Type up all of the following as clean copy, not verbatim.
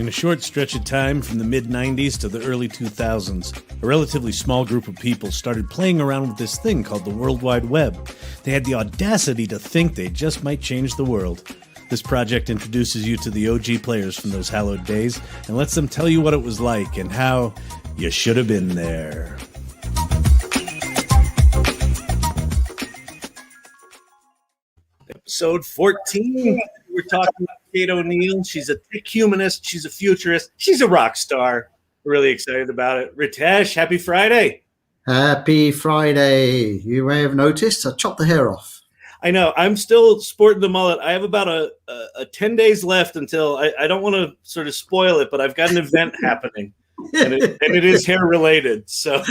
In a short stretch of time from the mid-90s to the early 2000s, a relatively small group of people started playing around with this thing called the World Wide Web. They had the audacity to think they just might change the world. This project introduces you to the OG players from those hallowed days and lets them tell you what it was like and how you should have been there. Episode 14. We're talking about Kate O'Neill. She's a tech humanist. She's a futurist. She's a rock star. We're really excited about it. Ritesh, happy Friday. Happy Friday. You may have noticed I chopped the hair off. I know. I'm still sporting the mullet. I have about a 10 days left until I don't want to sort of spoil it, but I've got an event happening. And it is hair related. So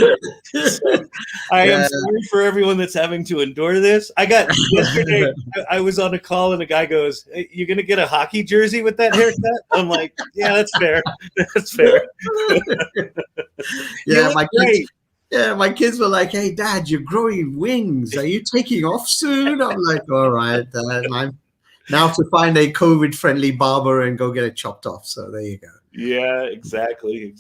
I am sorry for everyone that's having to endure this. Yesterday, I was on a call and a guy goes, "Hey, you're going to get a hockey jersey with that haircut?" I'm like, yeah, that's fair. That's fair. My kids were like, "Hey, Dad, you're growing wings. Are you taking off soon?" I'm like, all right, Dad. I'm now to find a COVID-friendly barber and go get it chopped off. So there you go. Yeah, exactly.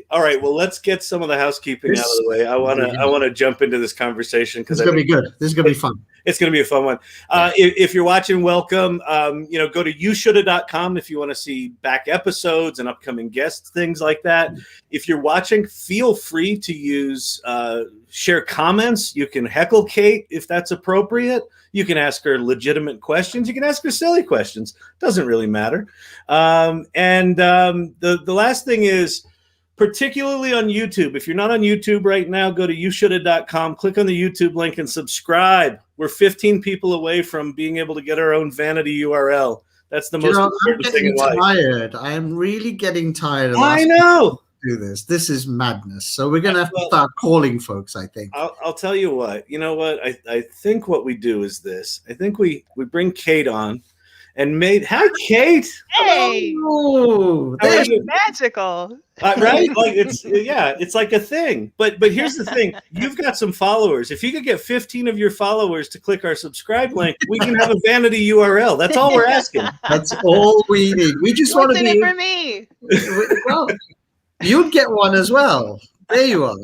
All right, well, let's get some of the housekeeping out of the way. I want to jump into this conversation because it's going to be good. This is going to be fun. It's going to be a fun one. If you're watching, welcome. Go to youshoulda.com if you want to see back episodes and upcoming guests, things like that. If you're watching, feel free to share comments. You can heckle Kate if that's appropriate. You can ask her legitimate questions. You can ask her silly questions. Doesn't really matter. The last thing is, particularly on YouTube, if you're not on YouTube right now, go to youshoulda.com, click on the YouTube link and subscribe. We're 15 people away from being able to get our own vanity URL. That's the most important thing in life. I am really getting tired of I know. Do this. This is madness. So we're going to have to start calling folks, I think. I'll tell you what. You know what? I think what we do is this. I think we bring Kate on and hi, Kate. Hey. Oh, that's magical. Right? Like it's like a thing. But here's the thing. You've got some followers. If you could get 15 of your followers to click our subscribe link, we can have a vanity URL. That's all we're asking. That's all we need. We just want to be for me. Well, you'd get one as well. There you are.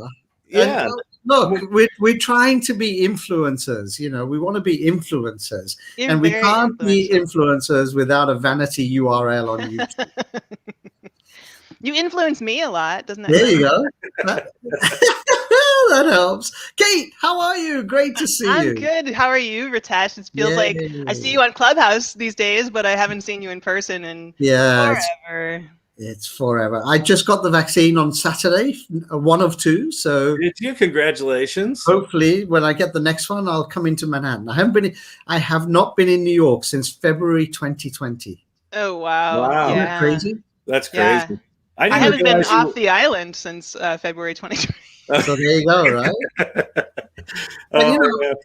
Yeah. And, look, we're trying to be influencers. We want to be influencers. And we can't be influencers without a vanity URL on YouTube. You influence me a lot, doesn't it? There you go. That helps. Kate, how are you? Great to see you. I'm good. How are you, Ritesh? It feels like I see you on Clubhouse these days, but I haven't seen you in person in forever. It's forever. I just got the vaccine on Saturday, one of two. So did you? Congratulations. Hopefully, when I get the next one, I'll come into Manhattan. I have not been in New York since February 2020. Oh wow! Wow, Isn't that crazy? That's crazy. Yeah. I haven't been off the island since February 2020. So there you go, right?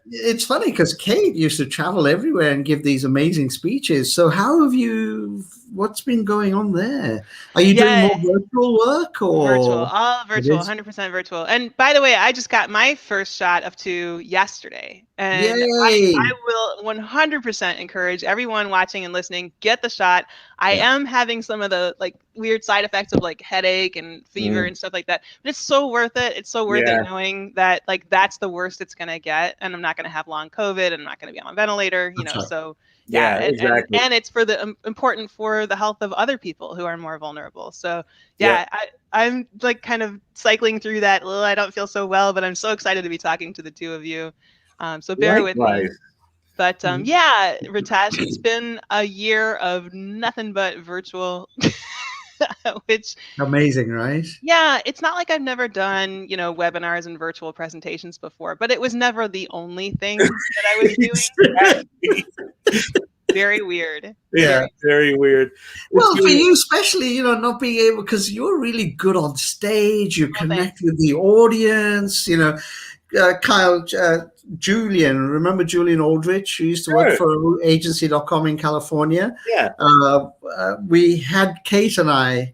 It's funny because Kate used to travel everywhere and give these amazing speeches. So what's been going on there? Are you doing more virtual work or virtual? All virtual, 100% virtual. And by the way, I just got my first shot of 2 yesterday. And I will 100% encourage everyone watching and listening, get the shot. I am having some of the weird side effects of headache and fever and stuff like that. But it's so worth it. It's so worth it knowing that that's the worst it's going to get. And I'm not going to have long COVID. I'm not going to be on a ventilator, so exactly. And it's important for the health of other people who are more vulnerable. So I'm kind of cycling through that. I don't feel so well, but I'm so excited to be talking to the two of you. So bear with me. But Ritesh, it's been a year of nothing but virtual, which amazing, right? Yeah, it's not like I've never done, webinars and virtual presentations before, but it was never the only thing that I was doing. Very weird. Yeah, very weird. Well, for you especially, not being able, because you're really good on stage, you connect with the audience, Kyle, Julian, remember Julian Aldrich, who used to work for agency.com in California? Yeah. We had Kate and I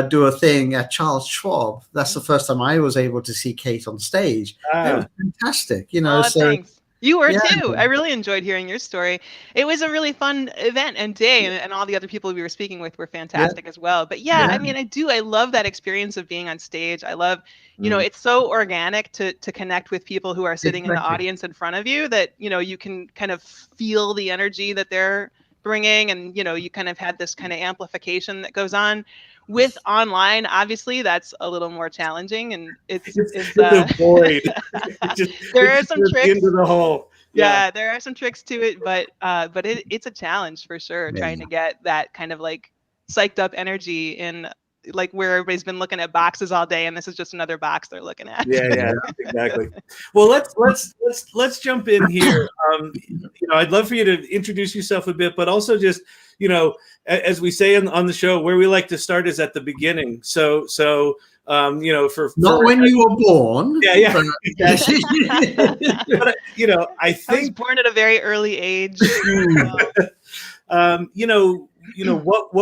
do a thing at Charles Schwab. That's the first time I was able to see Kate on stage. It was fantastic, Thanks. You were too. I really enjoyed hearing your story. It was a really fun event and day, and all the other people we were speaking with were fantastic as well. But I mean, I love that experience of being on stage. I love, it's so organic to connect with people who are sitting in the audience in front of you that, you can kind of feel the energy that they're bringing, and, you kind of had this kind of amplification that goes on. With online, obviously, that's a little more challenging, and it's a void. There are some tricks into the hole. Yeah, there are some tricks to it, but it's a challenge for sure, trying to get that kind of like psyched up energy in like where everybody's been looking at boxes all day, and this is just another box they're looking at. Yeah, exactly. Well, let's jump in here. I'd love for you to introduce yourself a bit, but also just, as we say on the show, where we like to start is at the beginning. So not when you were born. Yeah. But, I think I was born at a very early age. What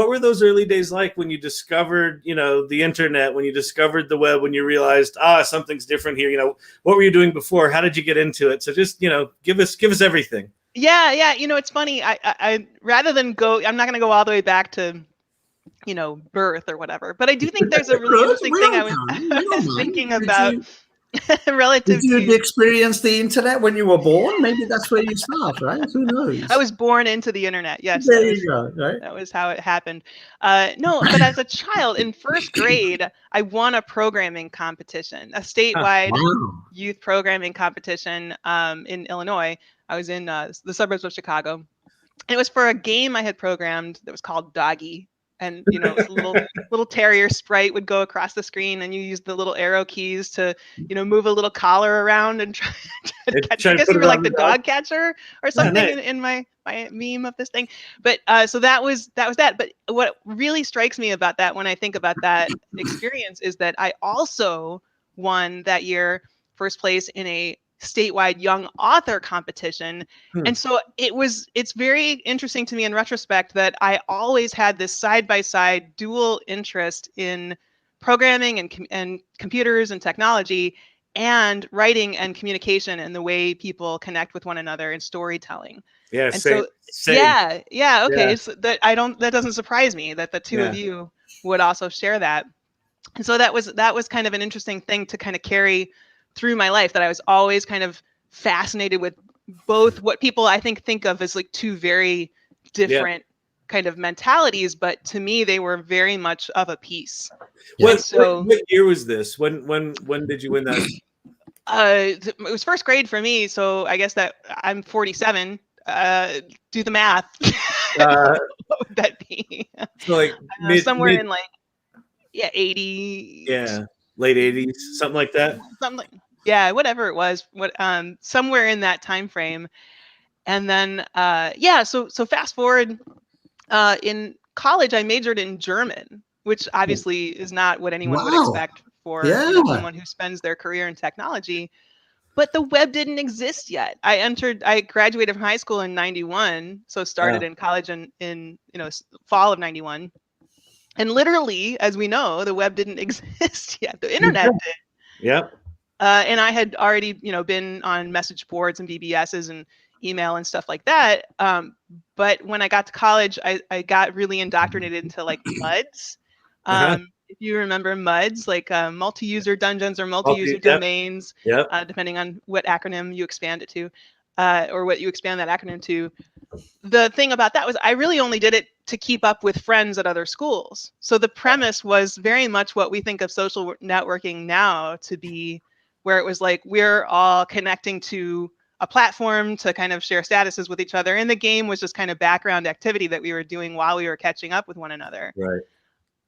were those early days like when you discovered, the internet, when you discovered the web, when you realized, something's different here? What were you doing before? How did you get into it? So just, give us everything. Yeah. It's funny. I rather than I'm not going to go all the way back to, birth or whatever, but I do think there's a really interesting thing I was thinking about. Relative Did you experience the internet when you were born? Maybe that's where you start, right? Who knows? I was born into the internet. Yes. There you go. Right? That was how it happened. No, but as a child in first grade, I won a programming competition, a statewide youth programming competition in Illinois. I was in the suburbs of Chicago. And it was for a game I had programmed that was called Doggy. And, a little terrier sprite would go across the screen, and you use the little arrow keys to, move a little collar around and try to catch. I guess you were like the dog catcher or something in my meme of this thing. But so that was that. But what really strikes me about that when I think about that experience is that I also won that year first place in a statewide young author competition. And so it's very interesting to me in retrospect that I always had this side-by-side dual interest in programming and computers and technology and writing and communication and the way people connect with one another and storytelling. Yeah, and same. Okay. Yeah. So that doesn't surprise me that the two of you would also share that. And so that was kind of an interesting thing to kind of carry through my life, that I was always kind of fascinated with both what people I think of as like two very different kind of mentalities, but to me they were very much of a piece. What year was this? When did you win that? It was first grade for me, so I guess that I'm 47. Do the math. What would that be? So like somewhere in like 80. Yeah. Late 80s, something like that. Whatever it was, somewhere in that time frame. And then so fast forward, in college I majored in German, which obviously is not what anyone would expect for someone who spends their career in technology. But the web didn't exist yet. I graduated from high school in 91, so started in college in fall of 91. And literally, as we know, the web didn't exist yet. The internet did. Yep. And I had already, been on message boards and BBSs and email and stuff like that. But when I got to college, I got really indoctrinated into like MUDs. If you remember MUDs, like multi-user dungeons or multi-user domains, depending on what acronym you expand it to, or what you expand that acronym to. The thing about that was I really only did it to keep up with friends at other schools. So the premise was very much what we think of social networking now to be, where it was like we're all connecting to a platform to kind of share statuses with each other. And the game was just kind of background activity that we were doing while we were catching up with one another. Right.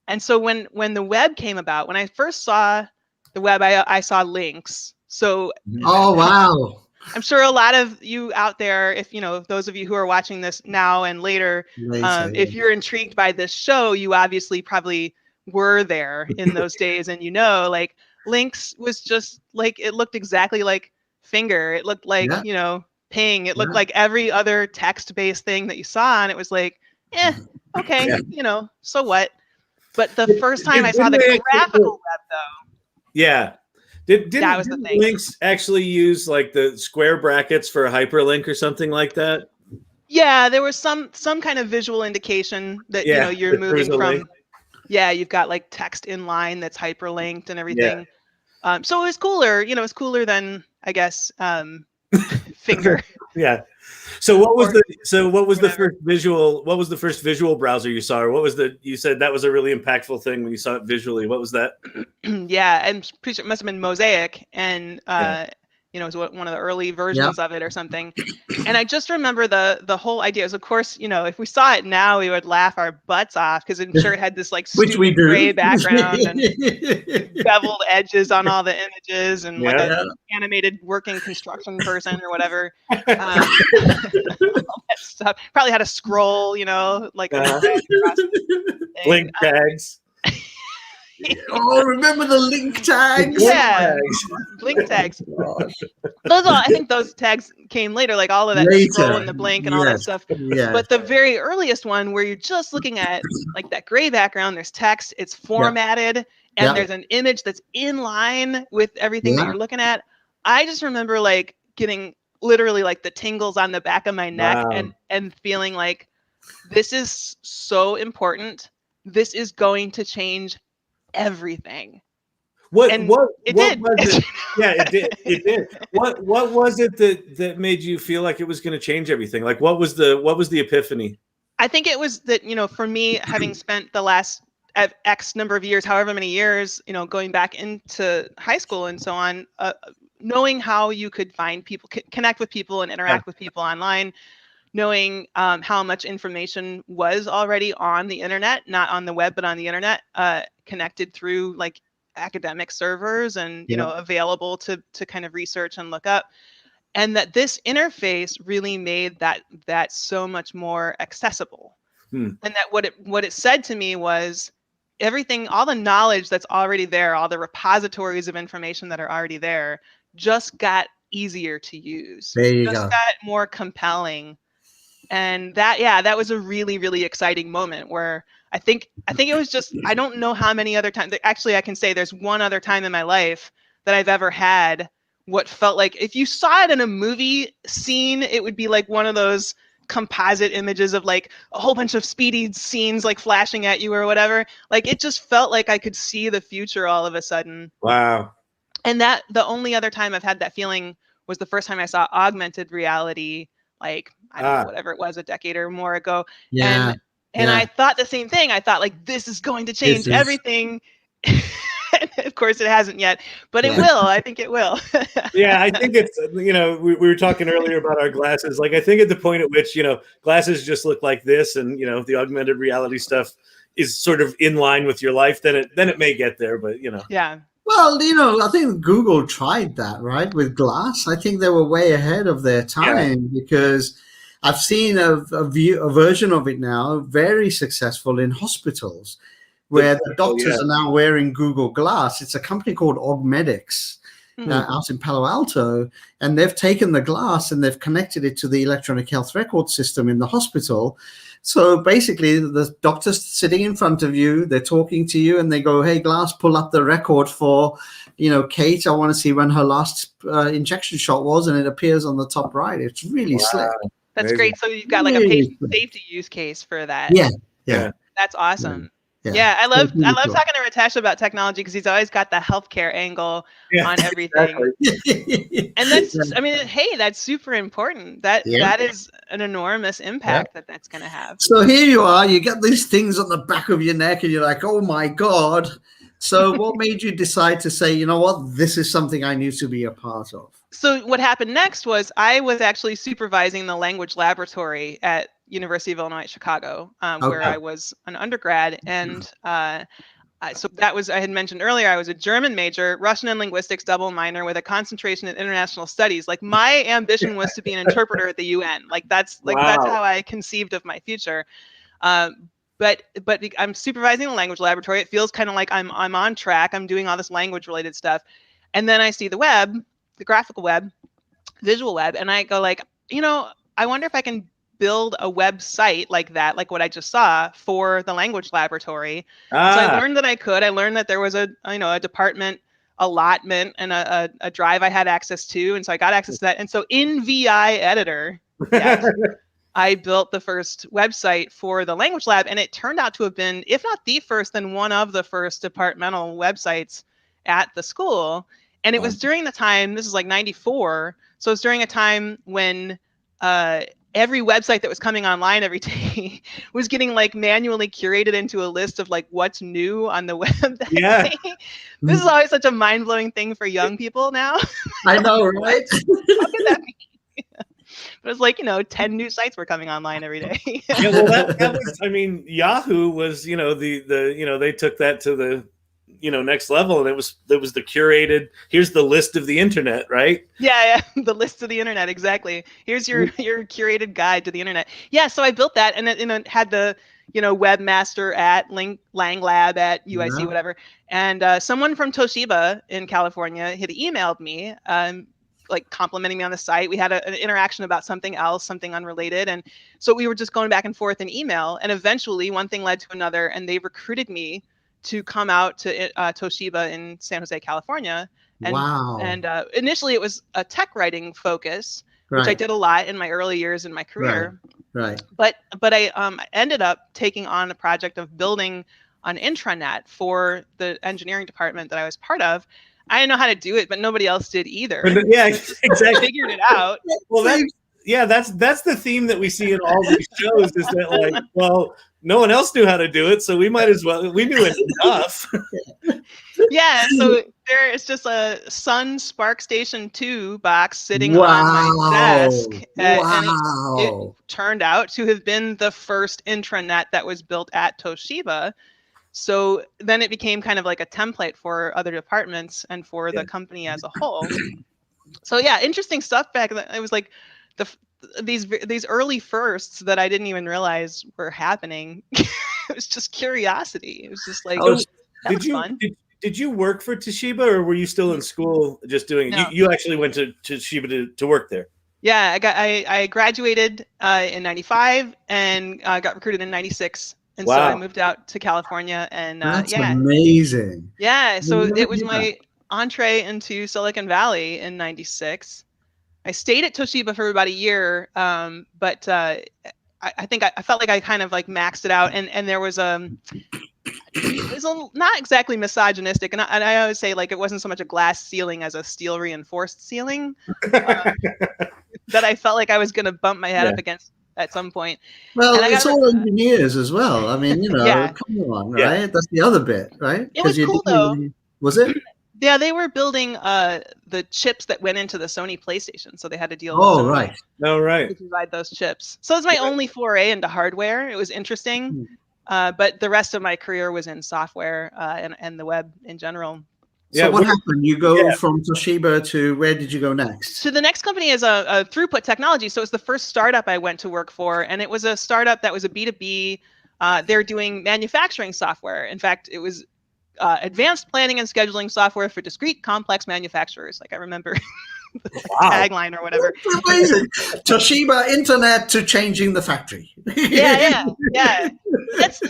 And so when the web came about, when I first saw the web, I saw links. So wow. I'm sure a lot of you out there, if those of you who are watching this now and later, if you're intrigued by this show, you obviously probably were there in those days, and like links was just like, it looked exactly like Finger. It looked like Ping. It looked like every other text-based thing that you saw, and it was like, okay, so what? But the first time I saw the graphical web, though. Yeah. Didn't links actually use like the square brackets for a hyperlink or something like that? Yeah, there was some kind of visual indication that you're moving from. Link. Yeah, you've got like text in line that's hyperlinked and everything. Yeah. So it was cooler. It's cooler than, I guess, finger. Yeah. So what was the first visual browser you saw, or you said that was a really impactful thing when you saw it visually? What was that? Yeah, and pretty sure it must have been Mosaic, and it was one of the early versions of it or something. And I just remember the whole idea was, of course, if we saw it now, we would laugh our butts off because I'm sure it had this like stupid gray background and beveled edges on all the images and like an animated working construction person or whatever. All that stuff. Probably had a scroll, like link tags. Oh, remember the link tags? Yeah, link tags. I think those tags came later, like all of that scroll and the blink and all that stuff. Yes. But the very earliest one where you're just looking at like that gray background, there's text, it's formatted, and there's an image that's in line with everything that you're looking at. I just remember like getting literally like the tingles on the back of my neck and feeling like this is so important. This is going to change everything. It did. Yeah, it did. What was it that made you feel like it was going to change everything? Like what was the epiphany? I think it was that, for me, having spent the last X number of years, however many years, going back into high school and so on, knowing how you could find people, connect with people and interact with people online, knowing how much information was already on the internet, not on the web, but on the internet, connected through like academic servers and, available to kind of research and look up. And that this interface really made that so much more accessible. And that what it said to me was everything, all the knowledge that's already there, all the repositories of information that are already there, just got easier to use. There you just go. got more compelling. And that was a really, really exciting moment where I think it was just, I don't know how many other times, actually I can say there's one other time in my life that I've ever had what felt like, if you saw it in a movie scene, it would be like one of those composite images of like a whole bunch of speedy scenes like flashing at you or whatever. Like it just felt like I could see the future all of a sudden. Wow. And that the only other time I've had that feeling was the first time I saw augmented reality, like I don't know, whatever it was, a decade or more ago. Yeah. And I thought the same thing. I thought like, this is going to change everything. Of course it hasn't yet, but it will. I think it will. Yeah, I think it's, we were talking earlier about our glasses. Like, I think at the point at which, glasses just look like this and, the augmented reality stuff is sort of in line with your life, then it may get there, but, Yeah. Well, I think Google tried that, right, with glass. I think they were way ahead of their time because I've seen a version of it now, very successful in hospitals, where the doctors are now wearing Google Glass. It's a company called Augmedix out in Palo Alto, and they've taken the glass and they've connected it to the electronic health record system in the hospital. So basically, the doctor's sitting in front of you, they're talking to you, and they go, hey, Glass, pull up the record for, Kate. I want to see when her last injection shot was, and it appears on the top right. It's really slick. That's great. So you've got like a patient safety use case for that. Yeah. That's awesome. Yeah, I love talking to Ritesh about technology because he's always got the healthcare angle on everything. Exactly. And that's, I mean, hey, that's super important. That is an enormous impact that's going to have. So here you are, you get these things on the back of your neck and you're like, oh my God. So what made you decide to say, you know what, this is something I need to be a part of? So what happened next was I was actually supervising the language laboratory at University of Illinois at Chicago, where I was an undergrad. And so that was, I had mentioned earlier, I was a German major, Russian and linguistics double minor with a concentration in international studies. Like my ambition was to be an interpreter at the UN. That's how I conceived of my future. But I'm supervising the language laboratory. It feels kind of like I'm on track. I'm doing all this language related stuff. And then I see the web, the graphical web, visual web, and I go like, I wonder if I can build a website like that, like what I just saw for the language laboratory. So I learned that I could. I learned that there was a department allotment and a drive I had access to. And so I got access to that. And so in VI Editor, yes, I built the first website for the language lab. And it turned out to have been, if not the first, then one of the first departmental websites at the school. And it was during the time, this is like 94. So it's during a time when every website that was coming online every day was getting like manually curated into a list of like what's new on the web that day. This is always such a mind-blowing thing for young people now. I know, right? How could that be? But it's like, 10 new sites were coming online every day. Yeah, well, that was, I mean, Yahoo was, they took that to the, next level, and it was the curated, here's the list of the internet, right? Yeah, the list of the internet, exactly. Here's your curated guide to the internet. Yeah, so I built that, and it had the, webmaster at Lang Lab at UIC, whatever. And someone from Toshiba in California had emailed me, like complimenting me on the site. We had an interaction about something else, something unrelated. And so we were just going back and forth in email. And eventually one thing led to another, and they recruited me to come out to Toshiba in San Jose, California. And initially it was a tech writing focus, which I did a lot in my early years in my career. Right. But I ended up taking on a project of building an intranet for the engineering department that I was part of. I didn't know how to do it, but nobody else did either. Yeah, exactly. I figured it out. Well, that's the theme that we see in all these shows, is that like, well, no one else knew how to do it, so we might as well. We knew it enough. Yeah, so there is just a Sun Spark Station 2 box sitting on my desk. And it turned out to have been the first intranet that was built at Toshiba. So then it became kind of like a template for other departments and for the company as a whole. So yeah, interesting stuff back then. It was like these early firsts that I didn't even realize were happening. It was just curiosity. It was just like, fun. Did you work for Toshiba, or were you still in school just doing it? No. You actually went to Toshiba to work there. Yeah, I graduated in 95 and got recruited in 96. And so I moved out to California, and that's amazing. Yeah, so it was my entree into Silicon Valley in 96. I stayed at Toshiba for about a year, but I think I felt like I kind of like maxed it out, and there was it was not exactly misogynistic, and I always say like it wasn't so much a glass ceiling as a steel reinforced ceiling that I felt like I was going to bump my head up against at some point. Well, it's all engineers as well. I mean, come on, right? That's the other bit, right? It was cool though. Was it? Yeah, they were building the chips that went into the Sony PlayStation, so they had to deal with Sony to provide those chips. So it was my only foray into hardware. It was interesting, but the rest of my career was in software and the web in general. So what happened? You go from Toshiba to where did you go next? So the next company is a Throughput Technology. So it's the first startup I went to work for, and it was a startup that was a B2B. They're doing manufacturing software. In fact, it was advanced planning and scheduling software for discrete, complex manufacturers. Like I remember the tagline or whatever. That's amazing. Toshiba Internet to changing the factory. Yeah. That's,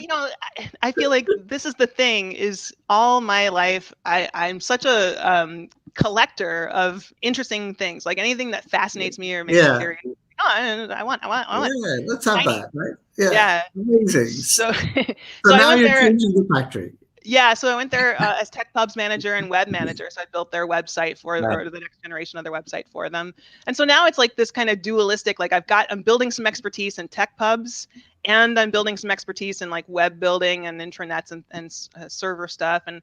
I feel like this is the thing, is all my life, I'm such a collector of interesting things, like anything that fascinates me or makes me curious. I want. Yeah, let's have that, right? Yeah. Amazing. So now you're changing the factory. Yeah, so I went there as Tech Pubs manager and web manager. So I built their website or the next generation of their website for them. And so now it's like this kind of dualistic, like I'm building some expertise in Tech Pubs, and I'm building some expertise in like web building and intranets and server stuff. And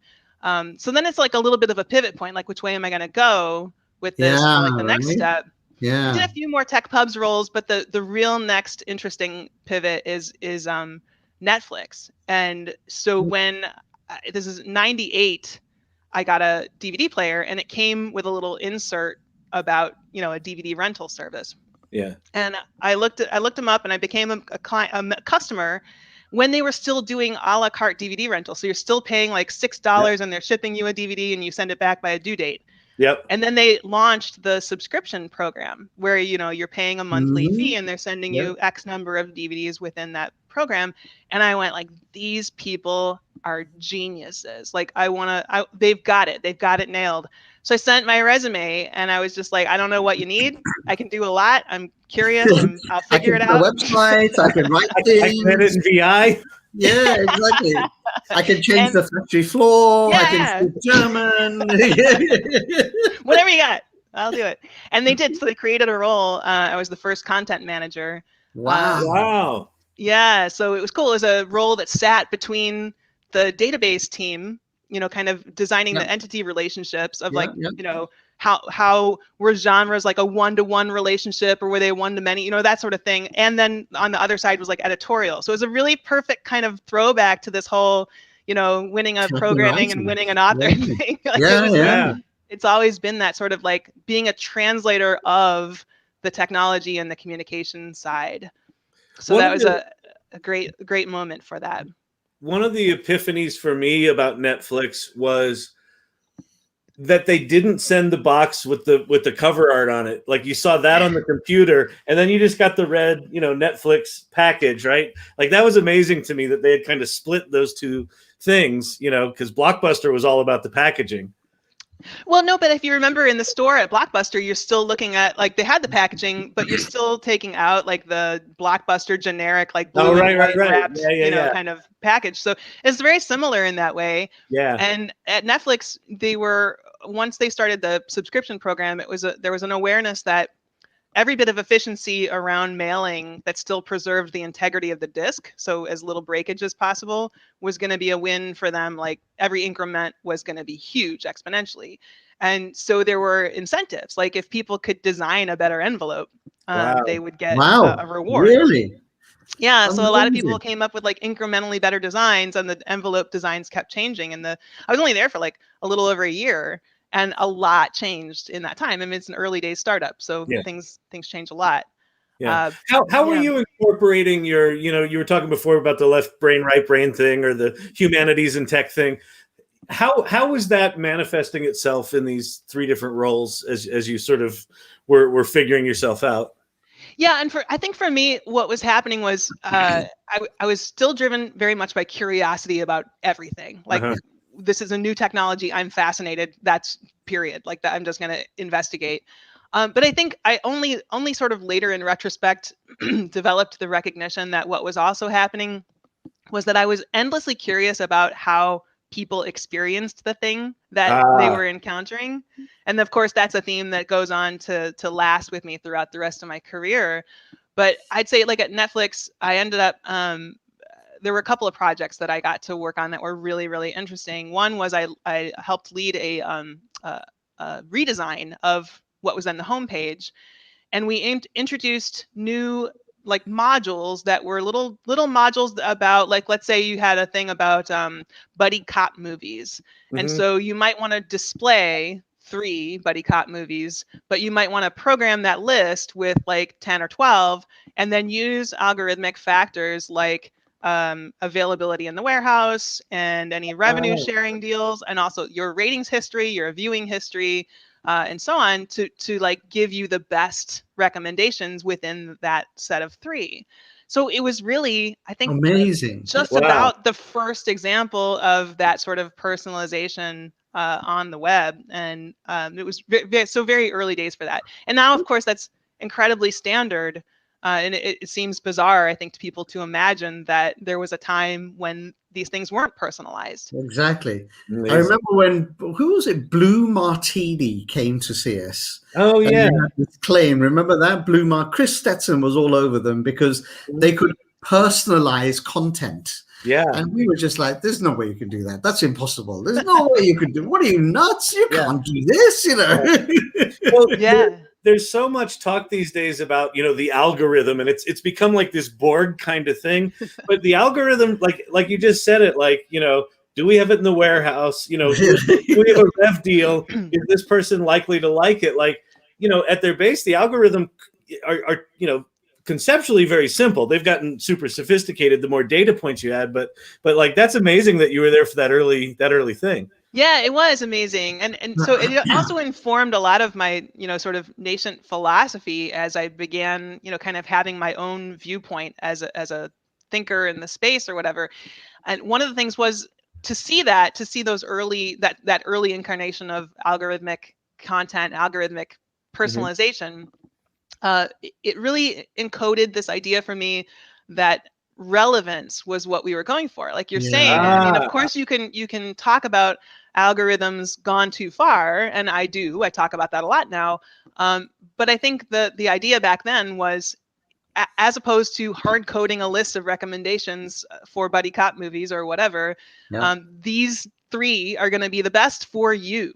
so then it's like a little bit of a pivot point, like which way am I going to go with this? Like the next step. Yeah. I did a few more Tech Pubs roles, but the real next interesting pivot is Netflix. And so when this is 98, I got a DVD player, and it came with a little insert about a DVD rental service. Yeah. And I looked them up, and I became a customer when they were still doing a la carte DVD rental. So you're still paying like $6 and they're shipping you a DVD and you send it back by a due date. Yep. And then they launched the subscription program where you're paying a monthly fee, and they're sending you X number of DVDs within that program. And I went like, these people are geniuses. Like they've got it nailed. So I sent my resume and I was just like, I don't know what you need. I can do a lot. I'm curious. I'll figure it out. I can websites. I can write I things. can edit in VI. Yeah, exactly. I can change the factory floor. Yeah. I can speak German. Whatever you got, I'll do it. And they did. So they created a role. I was the first content manager. Wow. Yeah. So it was cool. It was a role that sat between the database team, kind of designing the entity relationships of how were genres like a one-to-one relationship or were they one-to-many, that sort of thing. And then on the other side was like editorial. So it was a really perfect kind of throwback to this whole, winning a programming and winning an author thing. It's always been that sort of like being a translator of the technology and the communication side. So that was a great moment for that. One of the epiphanies for me about Netflix was that they didn't send the box with the cover art on it. Like you saw that on the computer and then you just got the red, Netflix package, right? Like that was amazing to me that they had kind of split those two things, because Blockbuster was all about the packaging. Well, no, but if you remember in the store at Blockbuster, you're still looking at like they had the packaging, but you're still taking out like the Blockbuster generic, like blue and white wrapped, kind of package. So it's very similar in that way. Yeah. And at Netflix, once they started the subscription program, there was an awareness that every bit of efficiency around mailing that still preserved the integrity of the disc, so as little breakage as possible, was going to be a win for them. Like every increment was going to be huge exponentially. And so there were incentives. Like if people could design a better envelope, they would get a reward. Really? Yeah. Amazing. So a lot of people came up with like incrementally better designs and the envelope designs kept changing. And I was only there for like a little over a year. And a lot changed in that time. I mean, it's an early days startup, so things change a lot. Yeah. How were you incorporating your, you were talking before about the left brain, right brain thing, or the humanities and tech thing. How was that manifesting itself in these three different roles as you sort of were figuring yourself out? Yeah, and I think for me, what was happening was I was still driven very much by curiosity about everything. Like. This is a new technology. I'm fascinated. That's period. Like that. I'm just going to investigate. But I think I only sort of later in retrospect developed the recognition that what was also happening was that I was endlessly curious about how people experienced the thing that they were encountering. And of course, that's a theme that goes on to last with me throughout the rest of my career. But I'd say like at Netflix, I ended up there were a couple of projects that I got to work on that were really, really interesting. One was I helped lead a redesign of what was on the homepage, and we introduced new like modules that were little modules about, like, let's say you had a thing about buddy cop movies, and so you might want to display 3 buddy cop movies, but you might want to program that list with like 10 or 12, and then use algorithmic factors like availability in the warehouse and any revenue sharing deals, and also your ratings history, your viewing history, and so on to like give you the best recommendations within that set of 3. So it was really, I think, amazing. Just about the first example of that sort of personalization on the web, and it was very early days for that. And now, of course, that's incredibly standard. And it seems bizarre, I think, to people to imagine that there was a time when these things weren't personalized. Exactly. Amazing. I remember when, who was it? Blue Martini came to see us. Oh, yeah. This claim, remember that? Chris Stetson was all over them because they could personalize content. Yeah. And we were just like, there's no way you can do that. That's impossible. There's no way you could do. What are you, nuts? You can't do this, Well, there's so much talk these days about, the algorithm, and it's become like this Borg kind of thing. But the algorithm, like you just said it, like, do we have it in the warehouse? Do we have a rev deal? Is this person likely to like it? Like, at their base, the algorithm are conceptually very simple. They've gotten super sophisticated the more data points you add, but like that's amazing that you were there for that early thing. Yeah, it was amazing. And so it also informed a lot of my, sort of nascent philosophy as I began, kind of having my own viewpoint as a thinker in the space or whatever. And one of the things was to see those that early incarnation of algorithmic content, algorithmic personalization, it really encoded this idea for me that relevance was what we were going for. Like you're saying, I mean, of course you can talk about algorithms gone too far, and I talk about that a lot now. But I think the idea back then was, as opposed to hard coding a list of recommendations for buddy cop movies or whatever, these 3 are going to be the best for you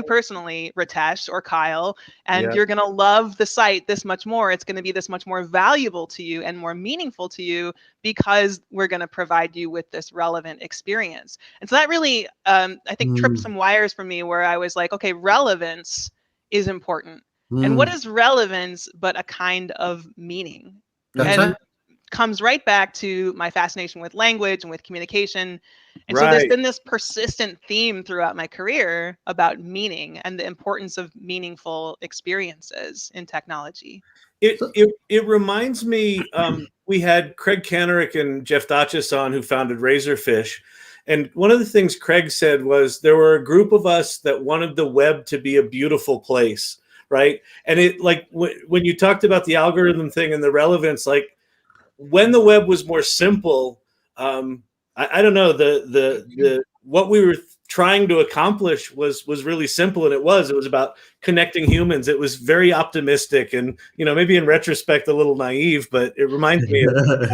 personally, Ritesh or Kyle, and you're going to love the site this much more. It's going to be this much more valuable to you and more meaningful to you because we're going to provide you with this relevant experience. And so that really, I think, tripped some wires for me, where I was like, okay, relevance is important. And what is relevance but a kind of meaning? And comes right back to my fascination with language and with communication. And so there's been this persistent theme throughout my career about meaning and the importance of meaningful experiences in technology. It reminds me, we had Craig Kanarick and Jeff Dachis on, who founded Razorfish. And one of the things Craig said was there were a group of us that wanted the web to be a beautiful place, right? And it, like, when you talked about the algorithm thing and the relevance, like, when the web was more simple, I don't know, the what we were trying to accomplish was really simple, and it was about connecting humans. It was very optimistic, and maybe in retrospect a little naive, but it reminds me of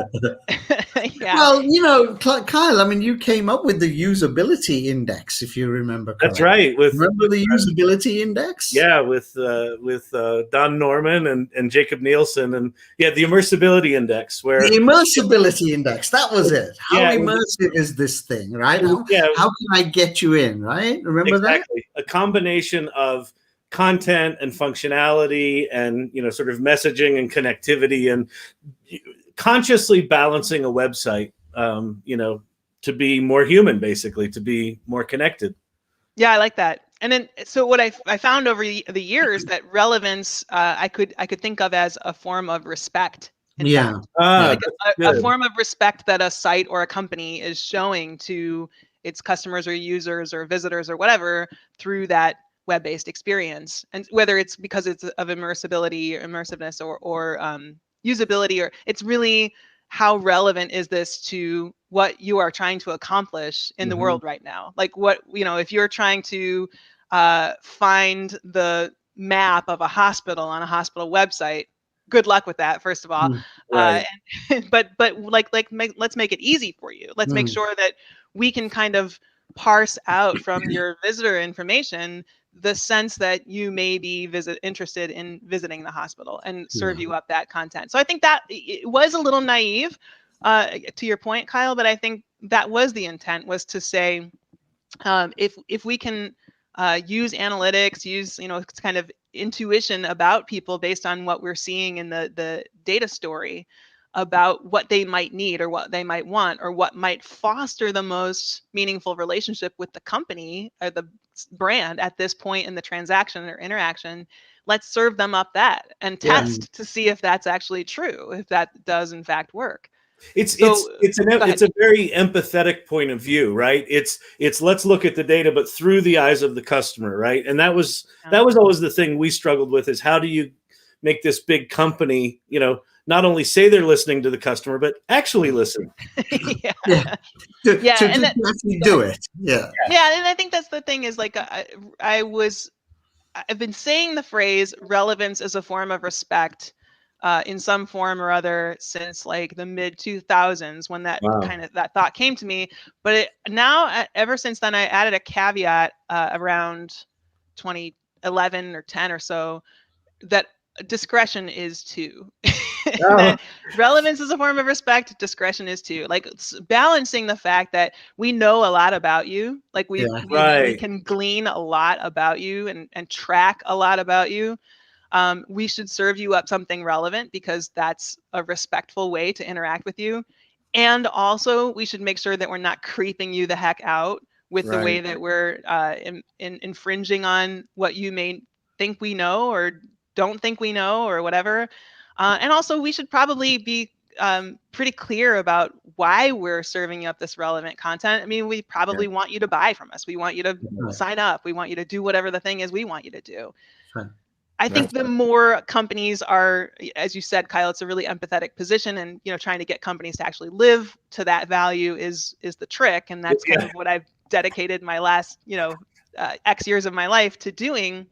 Well, Kyle, I mean, you came up with the usability index, if you remember correctly. That's right. Remember the usability index? Yeah, with Don Norman and Jacob Nielsen, and the immersibility index, where the immersibility index, that was it. How immersive is this thing, right? How can I get you in, right? Remember that? A combination of content and functionality and sort of messaging and connectivity, and consciously balancing a website to be more human, basically, to be more connected. Yeah, I like that. And then, so what I found over the years, that relevance I could think of as a form of respect. Like a form of respect that a site or a company is showing to its customers or users or visitors or whatever through that web-based experience. And whether it's because it's of immersiveness or usability, or it's really how relevant is this to what you are trying to accomplish in the world right now. Like if you're trying to find the map of a hospital on a hospital website, good luck with that, first of all. But let's make it easy for you. Let's make sure that we can kind of parse out from your visitor information the sense that you may be interested in visiting the hospital, and serve you up that content. So I think that it was a little naive, to your point, Kyle, but I think that was the intent, was to say, if we can use analytics, use kind of intuition about people based on what we're seeing in the data story about what they might need or what they might want or what might foster the most meaningful relationship with the company or the brand at this point in the transaction or interaction, let's serve them up that and test to see if that's actually true, if that does in fact work. It's a very empathetic point of view, right? It's let's look at the data, but through the eyes of the customer, right? And that was always the thing we struggled with, is how do you make this big company, not only say they're listening to the customer, but actually listen. To actually do it. Yeah. And I think that's the thing, is like I've been saying the phrase relevance is a form of respect in some form or other since like the mid 2000s, when that that thought came to me. But ever since then, I added a caveat around 2011 or 10 or so, that discretion is too. Relevance is a form of respect. Discretion is too. Like, balancing the fact that we know a lot about you, like we can glean a lot about you and track a lot about you. We should serve you up something relevant because that's a respectful way to interact with you. And also, we should make sure that we're not creeping you the heck out with the way that we're infringing on what you may think we know or don't think we know or whatever. And also, we should probably be pretty clear about why we're serving up this relevant content. I mean, we probably want you to buy from us. We want you to sign up. We want you to do whatever the thing is we want you to do. I think the more companies are, as you said, Kyle, it's a really empathetic position, and trying to get companies to actually live to that value is the trick, and that's kind of what I've dedicated my last X years of my life to doing.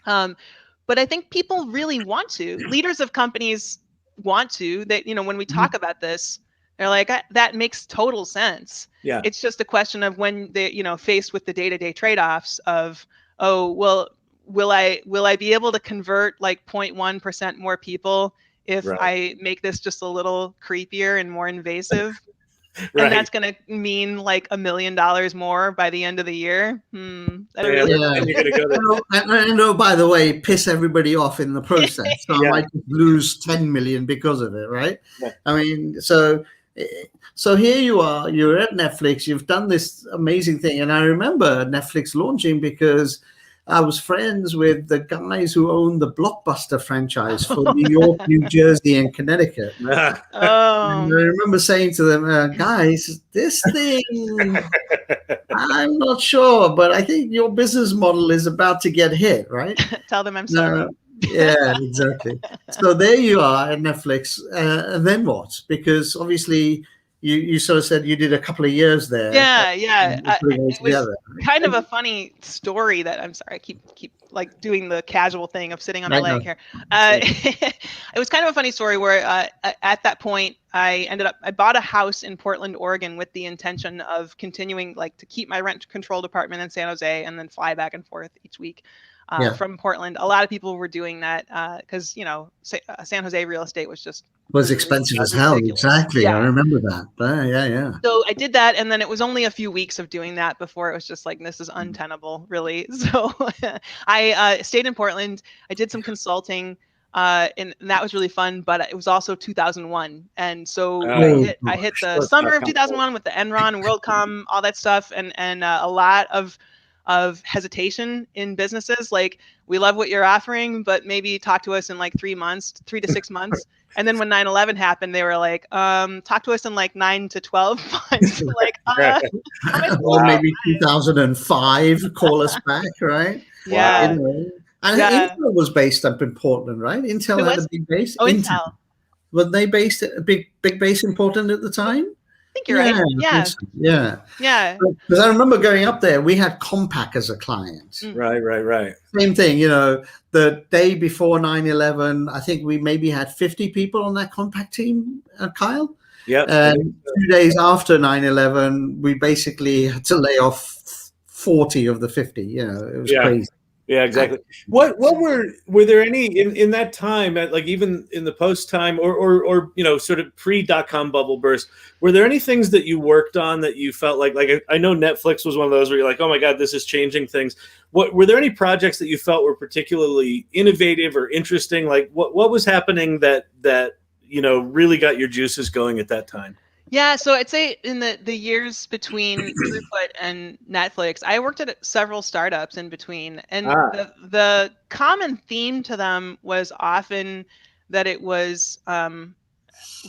But I think people really want to. Leaders of companies want to. That when we talk about this, they're like, that makes total sense. Yeah. It's just a question of when they faced with the day-to-day trade-offs of, oh well. Will I be able to convert like 0.1% more people if I make this just a little creepier and more invasive? And that's going to mean like $1 million more by the end of the year. And by the way, piss everybody off in the process. So I might lose 10 million because of it, right? Yeah. I mean, so here you are, you're at Netflix, you've done this amazing thing. And I remember Netflix launching because I was friends with the guys who owned the Blockbuster franchise for New York, New Jersey, and Connecticut. And I remember saying to them, guys, this thing, I'm not sure, but I think your business model is about to get hit, right? Tell them I'm sorry. Yeah, exactly. So there you are at Netflix. And then what? Because obviously you sort of said you did a couple of years there. Yeah. It was kind of a funny story that I'm sorry, I keep like doing the casual thing of sitting on my leg here. It was kind of a funny story where at that point I bought a house in Portland, Oregon with the intention of continuing like to keep my rent control department in San Jose and then fly back and forth each week. From Portland. A lot of people were doing that because, San Jose real estate was expensive as hell. Ridiculous. Exactly. Yeah. I remember that. Yeah. So I did that. And then it was only a few weeks of doing that before it was just like, this is untenable, really. So I stayed in Portland. I did some consulting and that was really fun, but it was also 2001. And so I hit the summer of 2001 with the Enron, WorldCom, all that stuff. And a lot of hesitation in businesses. Like, we love what you're offering, but maybe talk to us in like 3 to 6 months. And then when 9/11 happened, they were like, talk to us in like 9 to 12 months. Like, or maybe 2005, call us back, right? Yeah. And Intel was based up in Portland, right? Intel had a big base. Oh, Intel. Were they based at a big base in Portland at the time? I think you're right. Yeah. Because I remember going up there, we had Compaq as a client. Right. Same thing, the day before 9/11, I think we maybe had 50 people on that Compaq team, Kyle. Yeah. And 2 days after 9/11, we basically had to lay off 40 of the 50. It was crazy. Yeah, exactly. What were there any in that time, like even in the post time or sort of pre-.com bubble burst, were there any things that you worked on that you felt like I know Netflix was one of those where you're like, oh my God, this is changing things. What were there any projects that you felt were particularly innovative or interesting? Like what was happening that really got your juices going at that time? Yeah, so I'd say in the years between Throughput and Netflix, I worked at several startups in between. And the common theme to them was often that it was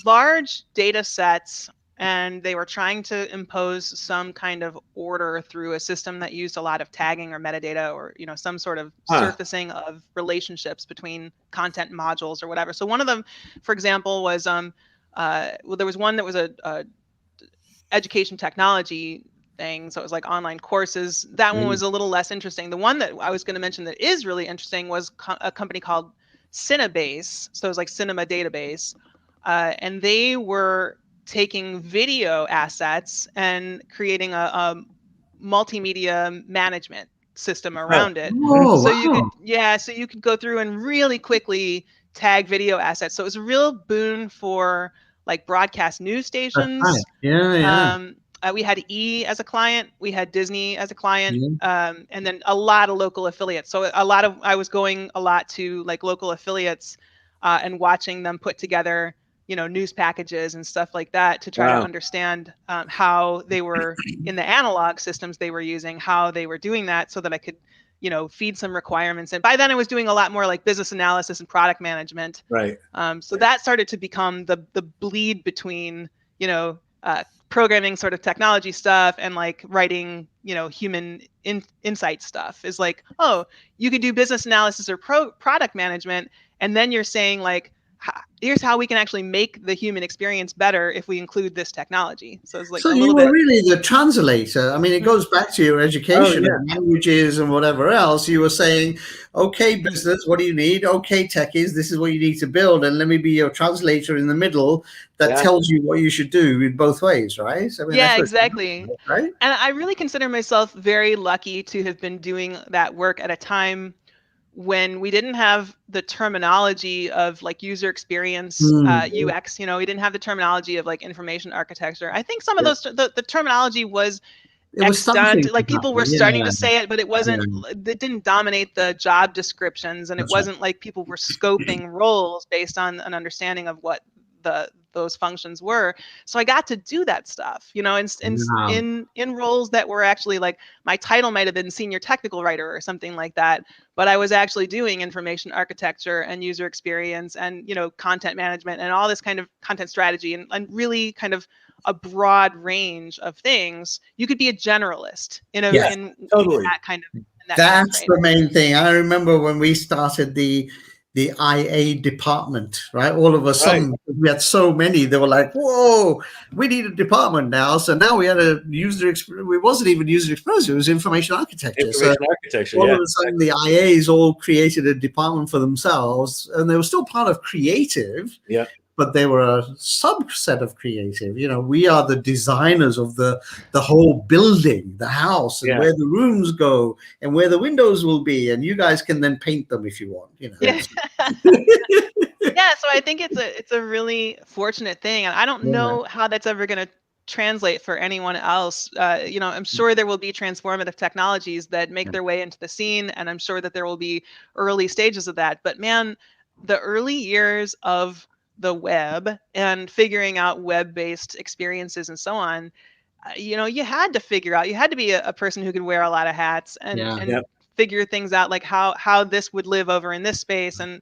large data sets, and they were trying to impose some kind of order through a system that used a lot of tagging or metadata or some sort of surfacing of relationships between content modules or whatever. So one of them, for example, was there was one that was a education technology thing. So it was like online courses. That one was a little less interesting. The one that I was going to mention that is really interesting was a company called Cinebase. So it was like Cinema Database. And they were taking video assets and creating a multimedia management system around it. So you could go through and really quickly tag video assets. So it was a real boon for like broadcast news stations. We had E as a client, we had Disney as a client, and then a lot of local affiliates. So I was going a lot to like local affiliates and watching them put together, news packages and stuff like that to try to understand how they were in the analog systems they were using, how they were doing that so that I could feed some requirements. And by then I was doing a lot more like business analysis and product management. Right. So that started to become the bleed between, programming sort of technology stuff and like writing, human insight stuff is like, oh, you could do business analysis or product management. And then you're saying like, here's how we can actually make the human experience better if we include this technology. So it's like so you were really the translator. I mean, it goes back to your education and languages and whatever else. You were saying, okay, business, what do you need? Okay, techies, this is what you need to build. And let me be your translator in the middle that tells you what you should do in both ways, right? I mean, yeah, exactly. Right? And I really consider myself very lucky to have been doing that work at a time when we didn't have the terminology of like user experience, UX, we didn't have the terminology of like information architecture. I think some of those, the terminology was extant, like people were starting to say it, but it wasn't, it didn't dominate the job descriptions, and it wasn't like people were scoping roles based on an understanding of what those functions were. So I got to do that stuff, in roles that were actually like, my title might have been senior technical writer or something like that, but I was actually doing information architecture and user experience and, content management and all this kind of content strategy and really kind of a broad range of things. You could be a generalist in that kind of. That's the main thing. I remember when we started the IA department, right? All of a sudden, we had so many. They were like, "Whoa, we need a department now." So now we had a user experience. It wasn't even user experience; it was information architecture. All of a sudden, the IAs all created a department for themselves, and they were still part of creative. Yeah. But they were a subset of creative. We are the designers of the whole building, the house, and where the rooms go, and where the windows will be. And you guys can then paint them if you want. Yeah. So I think it's a really fortunate thing, and I don't know how that's ever going to translate for anyone else. I'm sure there will be transformative technologies that make their way into the scene, and I'm sure that there will be early stages of that. But man, the early years of the web and figuring out web-based experiences and so on, you had to figure out, you had to be a person who could wear a lot of hats and figure things out, like how this would live over in this space, and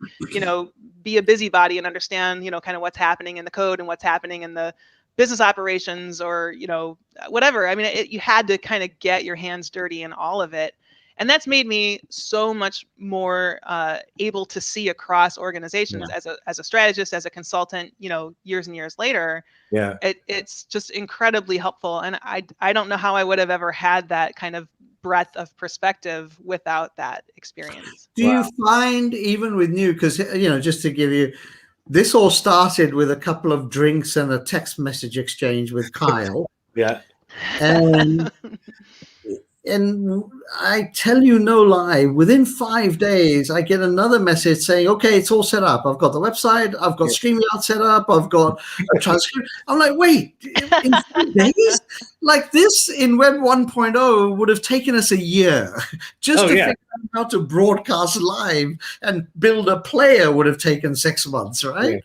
be a busybody and understand kind of what's happening in the code and what's happening in the business operations, or whatever. I mean, you had to kind of get your hands dirty in all of it. And that's made me so much more able to see across organizations as a strategist, as a consultant, years and years later. Yeah, it's just incredibly helpful. And I don't know how I would have ever had that kind of breadth of perspective without that experience. Do you find, even with new, because, just to give you, this all started with a couple of drinks and a text message exchange with Kyle. And I tell you no lie, within 5 days, I get another message saying, okay, it's all set up. I've got the website. I've got StreamYard set up. I've got a transcript. I'm like, wait, in 5 days? Like, this in Web 1.0 would have taken us a year. Just to figure out how to broadcast live and build a player would have taken 6 months, right? Yeah.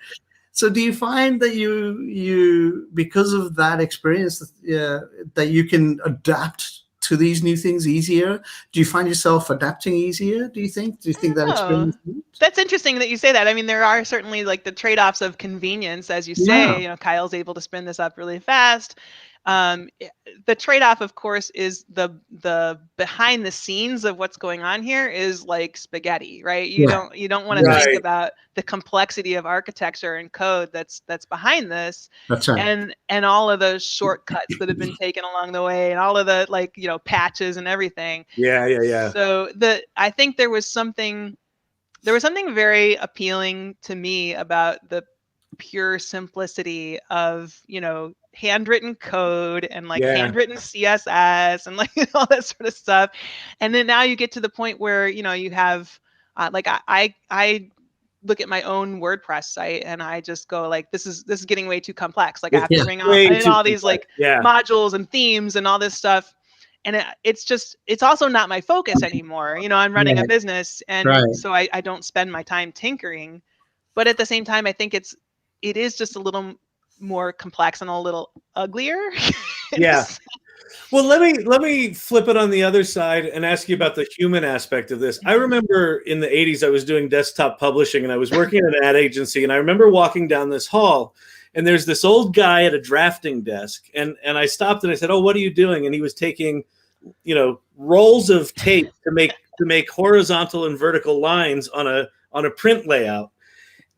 So do you find that you because of that experience, that you can adapt to these new things easier? Do you find yourself adapting easier, do you think? Do you think that experience? That's interesting that you say that. I mean, there are certainly like the trade-offs of convenience, as you say. Kyle's able to spin this up really fast. The trade-off, of course, is the behind the scenes of what's going on here is like spaghetti, right? You don't want to think about the complexity of architecture and code that's behind this. That's right. And all of those shortcuts that have been taken along the way, and all of the patches and everything. Yeah. So I think there was something very appealing to me about the pure simplicity of handwritten code and handwritten CSS and all that sort of stuff. And then now you get to the point where you have I look at my own WordPress site and I just go this is getting way too complex. I have to bring on all these modules and themes and all this stuff. And it's also not my focus anymore. I'm running a business, and so I don't spend my time tinkering. But at the same time, I think it is just a little more complex and a little uglier. Yeah. Well, let me flip it on the other side and ask you about the human aspect of this. I remember in the 80s, I was doing desktop publishing and I was working at an ad agency, and I remember walking down this hall and there's this old guy at a drafting desk, and I stopped and I said, "Oh, what are you doing?" And he was taking, rolls of tape to make horizontal and vertical lines on a print layout.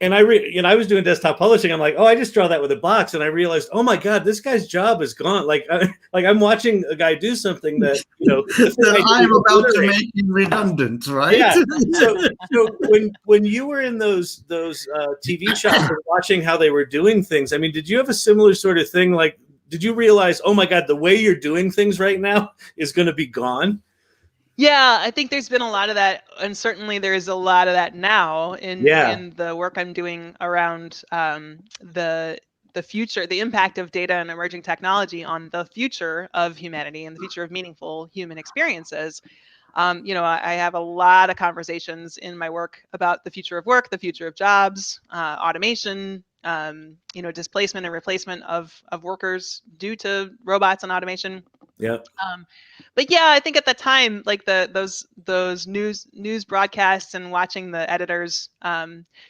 And I was doing desktop publishing. I'm like, oh, I just draw that with a box. And I realized, oh my God, this guy's job is gone. Like I'm watching a guy do something that, that I'm about to make him redundant, right? Yeah. So when you were in those TV shops and watching how they were doing things, I mean, did you have a similar sort of thing? Like, did you realize, oh my God, the way you're doing things right now is going to be gone? Yeah, I think there's been a lot of that, and certainly there's a lot of that now in the work I'm doing around the future, the impact of data and emerging technology on the future of humanity and the future of meaningful human experiences. I have a lot of conversations in my work about the future of work, the future of jobs, automation, displacement and replacement of workers due to robots and automation. Yeah. But yeah, I think at the time, like those news broadcasts and watching the editors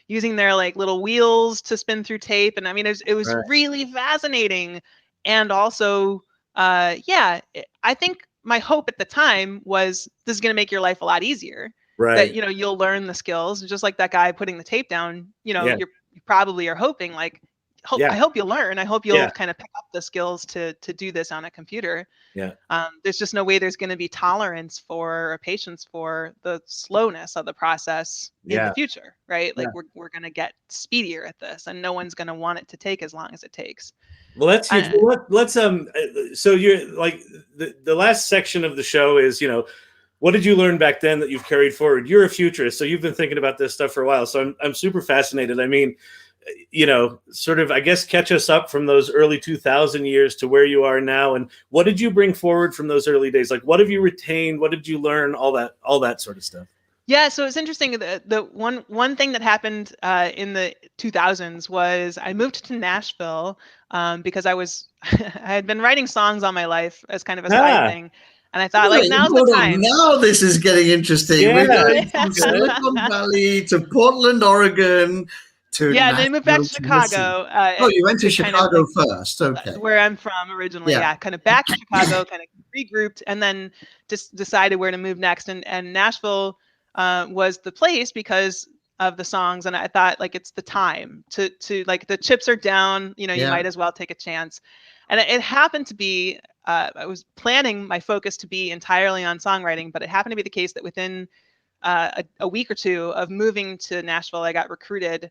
using their like little wheels to spin through tape, and I mean it was Right. really fascinating, and also I think my hope at the time was this is going to make your life a lot easier. Right. That you'll learn the skills, just like that guy putting the tape down. Yeah. You probably are hoping like. I hope you'll learn. I hope you'll kind of pick up the skills to do this on a computer. Yeah. There's just no way there's going to be tolerance for or patience for the slowness of the process in the future, right? Like we're going to get speedier at this, and no one's going to want it to take as long as it takes. Well, that's huge. Let's so you're like the last section of the show is, what did you learn back then that you've carried forward? You're a futurist, so you've been thinking about this stuff for a while. So I'm super fascinated. I mean, sort of, I guess, catch us up from those early 2000 years to where you are now. And what did you bring forward from those early days? Like, what have you retained? What did you learn? All that sort of stuff. Yeah. So it's interesting. The one thing that happened in the 2000s was I moved to Nashville because I had been writing songs all my life as kind of a side thing. And I thought, now's the time. Now this is getting interesting. Yeah. We're going from Silicon Valley to Portland, Oregon. They moved back to Chicago. You went to Chicago first. Okay. Where I'm from originally. Yeah, kind of back to Chicago, kind of regrouped, and then just decided where to move next. And Nashville was the place because of the songs. And I thought, it's the time to the chips are down. You might as well take a chance. And it happened to be, I was planning my focus to be entirely on songwriting, but it happened to be the case that within a week or two of moving to Nashville, I got recruited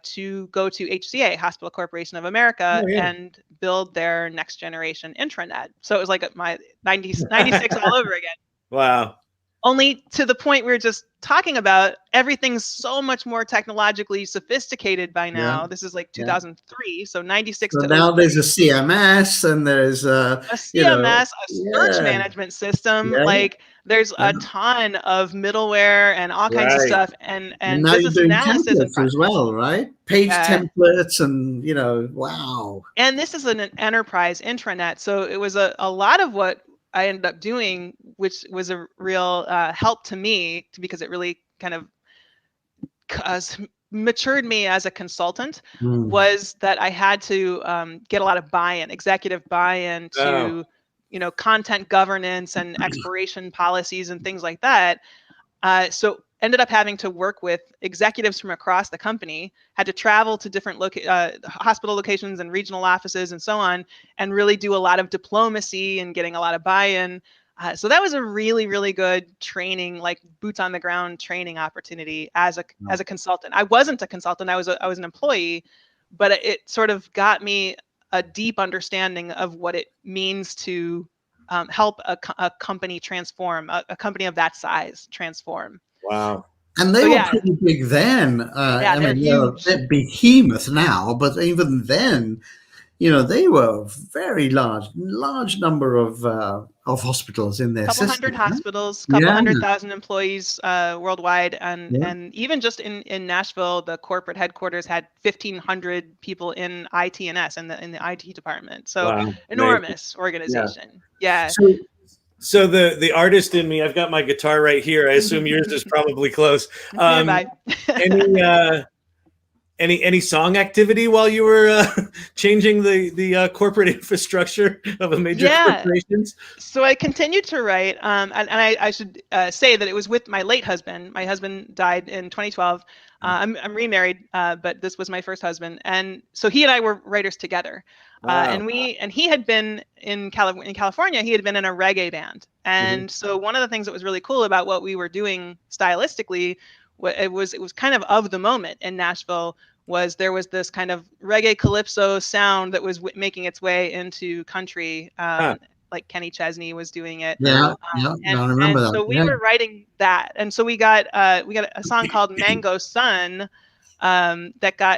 to go to HCA, Hospital Corporation of America, and build their next generation intranet. So it was like my 96 all over again. Wow. Only to the point we were just talking about, everything's so much more technologically sophisticated by now. Yeah. This is like 2003, so 96 so to now 03. There's a CMS and there's a CMS, a search management system. There's a ton of middleware and all kinds of stuff, and now business you're doing analysis templates as well, right? Page templates and wow. And this is an enterprise intranet, so it was a lot of what I ended up doing, which was a real help to me because it really kind of matured me as a consultant, was that I had to get a lot of buy-in, executive buy-in to content governance and expiration policies and things like that. So ended up having to work with executives from across the company, had to travel to different hospital locations and regional offices and so on, and really do a lot of diplomacy and getting a lot of buy-in. So that was a really, really good training, like boots on the ground training opportunity as a consultant. I wasn't a consultant, I was an employee, but it sort of got me a deep understanding of what it means to help a company transform, a company of that size transform. Wow. And they were pretty big then. I mean, they're behemoth now, but even then, they were very large number of hospitals in their system. Couple hundred hospitals, couple 100,000 employees worldwide, and even just in Nashville, the corporate headquarters had 1,500 people in IT&S in the IT department. So enormous organization. Yeah. So the artist in me, I've got my guitar right here. I assume yours is probably close. Any song activity while you were changing the corporate infrastructure of a major corporations? So I continued to write, and I should say that it was with my late husband. My husband died in 2012. I'm remarried, but this was my first husband, and so he and I were writers together. Wow. And he had been in California. He had been in a reggae band, and so one of the things that was really cool about what we were doing stylistically, it was kind of the moment in Nashville. There was this kind of reggae calypso sound that was making its way into country, like Kenny Chesney was doing it. I remember that. So we were writing that, and so we got a song called "Mango Sun,"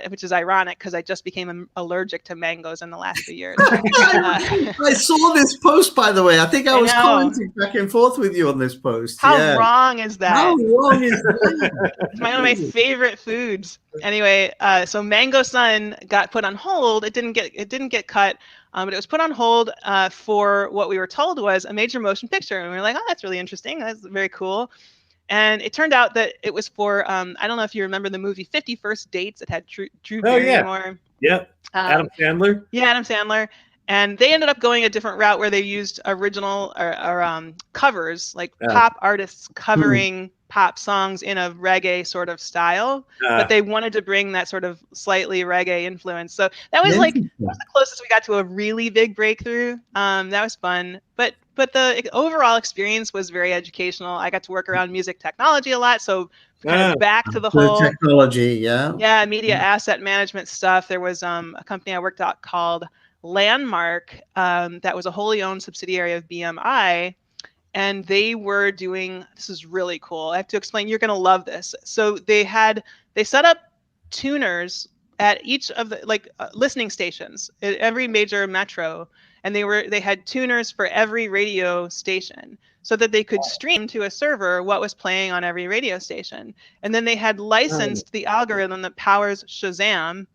which is ironic because I just became allergic to mangoes in the last few years. I saw this post, by the way. I think I was commenting back and forth with you on this post. How wrong is that? How wrong is that? It's one of my favorite foods. Anyway, so Mango Sun got put on hold. It didn't get cut, but it was put on hold for what we were told was a major motion picture, and we were like, oh, that's really interesting. That's very cool. And it turned out that it was for, I don't know if you remember the movie 50 First Dates. It had Drew Barrymore. Yep. Adam Sandler. Yeah, Adam Sandler. And they ended up going a different route where they used original or covers, like pop artists covering pop songs in a reggae sort of style. But they wanted to bring that sort of slightly reggae influence. So that was that was the closest we got to a really big breakthrough. That was fun. But the overall experience was very educational. I got to work around music technology a lot. So kind of back to the whole technology, media asset management stuff. There was a company I worked at called Landmark that was a wholly owned subsidiary of BMI. And they were doing, this is really cool. I have to explain, you're going to love this. So they set up tuners at each of the listening stations at every major metro. And they had tuners for every radio station so that they could stream to a server what was playing on every radio station. And then they had licensed the algorithm that powers Shazam.